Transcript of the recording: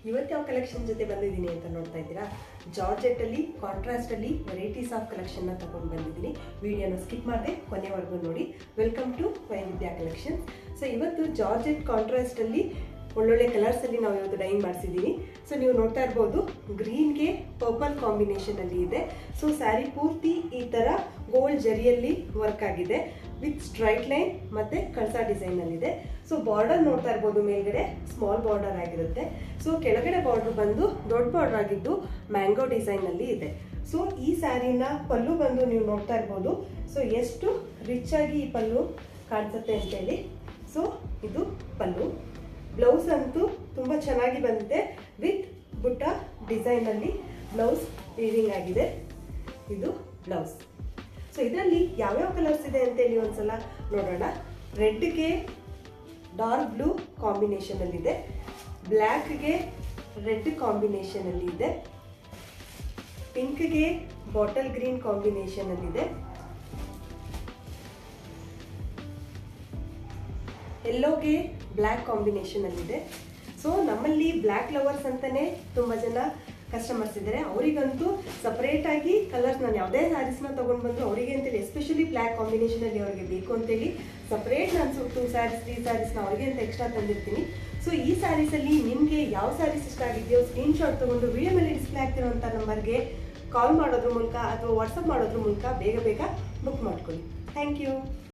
ಇವತ್ತು ಯಾವ ಕಲೆಕ್ಷನ್ ಜೊತೆ ಬಂದಿದ್ದೀನಿ ಅಂತ ನೋಡ್ತಾ ಇದ್ದೀರಾ. ಜಾರ್ಜೆಟ್ಟಲ್ಲಿ ಕಾಂಟ್ರಾಸ್ಟಲ್ಲಿ ವೆರೈಟೀಸ್ ಆಫ್ ಕಲೆಕ್ಷನ್ನ ತಗೊಂಡು ಬಂದಿದ್ದೀನಿ. ವಿಡಿಯೋನ ಸ್ಕಿಪ್ ಮಾಡದೆ ಕೊನೆವರೆಗೂ ನೋಡಿ. ವೆಲ್ಕಮ್ ಟು ವೈವಿಧ್ಯ ಕಲೆಕ್ಷನ್ಸ್. ಸೊ ಇವತ್ತು ಜಾರ್ಜೆಟ್ ಕಾಂಟ್ರಾಸ್ಟಲ್ಲಿ ಒಳ್ಳೊಳ್ಳೆ ಕಲರ್ಸಲ್ಲಿ ನಾವು ಇವತ್ತು ಡೈಯಿಂಗ್ ಮಾಡಿಸಿದ್ದೀನಿ. ಸೊ ನೀವು ನೋಡ್ತಾ ಇರ್ಬೋದು, ಗ್ರೀನ್ಗೆ ಪರ್ಪಲ್ ಕಾಂಬಿನೇಷನಲ್ಲಿ ಇದೆ. ಸೊ ಸ್ಯಾರಿ ಪೂರ್ತಿ ಈ ಥರ ಗೋಲ್ಡ್ ಜರಿಯಲ್ಲಿ ವರ್ಕ್ ಆಗಿದೆ ವಿತ್ ಸ್ಟ್ರೈಟ್ ಲೈನ್ ಮತ್ತು ಕಳಸ ಡಿಸೈನಲ್ಲಿದೆ. ಸೊ ಬಾರ್ಡರ್ ನೋಡ್ತಾ ಇರ್ಬೋದು, ಮೇಲ್ಗಡೆ ಸ್ಮಾಲ್ ಬಾರ್ಡರ್ ಆಗಿರುತ್ತೆ. ಸೊ ಕೆಳಗಡೆ ಬಾರ್ಡರ್ ಬಂದು ದೊಡ್ಡ ಬಾರ್ಡರ್ ಆಗಿದ್ದು ಮ್ಯಾಂಗೋ ಡಿಸೈನಲ್ಲಿ ಇದೆ. ಸೊ ಈ ಸ್ಯಾರಿನ ಪಲ್ಲು ಬಂದು ನೀವು ನೋಡ್ತಾ ಇರ್ಬೋದು. ಸೊ ಎಷ್ಟು ರಿಚ್ ಆಗಿ ಈ ಪಲ್ಲು ಕಾಣಿಸುತ್ತೆ ಅಂತೇಳಿ. ಸೊ ಇದು ಪಲ್ಲು. ಬ್ಲೌಸ್ ಅಂತೂ ತುಂಬ ಚೆನ್ನಾಗಿ ಬಂದಿದೆ ವಿತ್ ಬುಟ್ಟ ಡಿಸೈನಲ್ಲಿ ಬ್ಲೌಸ್ ವೀವಿಂಗ್ ಆಗಿದೆ. ಇದು ಬ್ಲೌಸ್. ಸೊ ಇದರಲ್ಲಿ ಯಾವ್ಯಾವ ಕಲರ್ಸ್ ಇದೆ ಅಂತೇಳಿ ಒಂದ್ಸಲ ನೋಡೋಣ. ರೆಡ್ಗೆ ಡಾರ್ಕ್ ಬ್ಲೂ ಕಾಂಬಿನೇಷನಲ್ಲಿದೆ, ಬ್ಲ್ಯಾಕ್ಗೆ ರೆಡ್ ಕಾಂಬಿನೇಷನಲ್ಲಿ ಇದೆ, ಪಿಂಕ್ಗೆ ಬಾಟಲ್ ಗ್ರೀನ್ ಕಾಂಬಿನೇಷನಲ್ಲಿದೆ, ಯೆಲ್ಲೋಗೆ ಬ್ಲ್ಯಾಕ್ ಕಾಂಬಿನೇಷನಲ್ಲಿದೆ. ಸೊ ನಮ್ಮಲ್ಲಿ ಬ್ಲ್ಯಾಕ್ ಲವರ್ಸ್ ಅಂತಲೇ ತುಂಬ ಜನ ಕಸ್ಟಮರ್ಸ್ ಇದ್ದಾರೆ. ಅವರಿಗಂತೂ ಸಪ್ರೇಟಾಗಿ ಕಲರ್ಸ್, ನಾನು ಯಾವುದೇ ಸ್ಯಾರೀಸ್ನ ತೊಗೊಂಡು ಬಂದು ಅವರಿಗೆ ಅಂತೇಳಿ ಎಸ್ಪೆಷಲಿ ಬ್ಲ್ಯಾಕ್ ಕಾಂಬಿನೇಷನಲ್ಲಿ ಅವರಿಗೆ ಬೇಕು ಅಂತೇಳಿ ಸಪ್ರೇಟ್ ನಾನು 2 ಸ್ಯಾರೀಸ್ 3 ಸ್ಯಾರೀಸ್ನ ಅವರಿಗೆ ಅಂತ ಎಕ್ಸ್ಟ್ರಾ ತಂದಿರ್ತೀನಿ. ಸೊ ಈ ಸ್ಯಾರೀಸಲ್ಲಿ ನಿಮಗೆ ಯಾವ ಸ್ಯಾರೀಸ್ ಇಷ್ಟ ಆಗಿದೆಯೋ ಸ್ಕ್ರೀನ್ಶಾಟ್ ತೊಗೊಂಡು ವಿಡಿಯೋ ಮೇಲೆ ಡಿಸ್ಪ್ಲೇ ಆಗ್ತಿರೋಂಥ ನಂಬರ್ಗೆ ಕಾಲ್ ಮಾಡೋದ್ರ ಮೂಲಕ ಅಥವಾ ವಾಟ್ಸಪ್ ಮಾಡೋದ್ರ ಮೂಲಕ ಬೇಗ ಬುಕ್ ಮಾಡ್ಕೊಳ್ಳಿ. Thank you.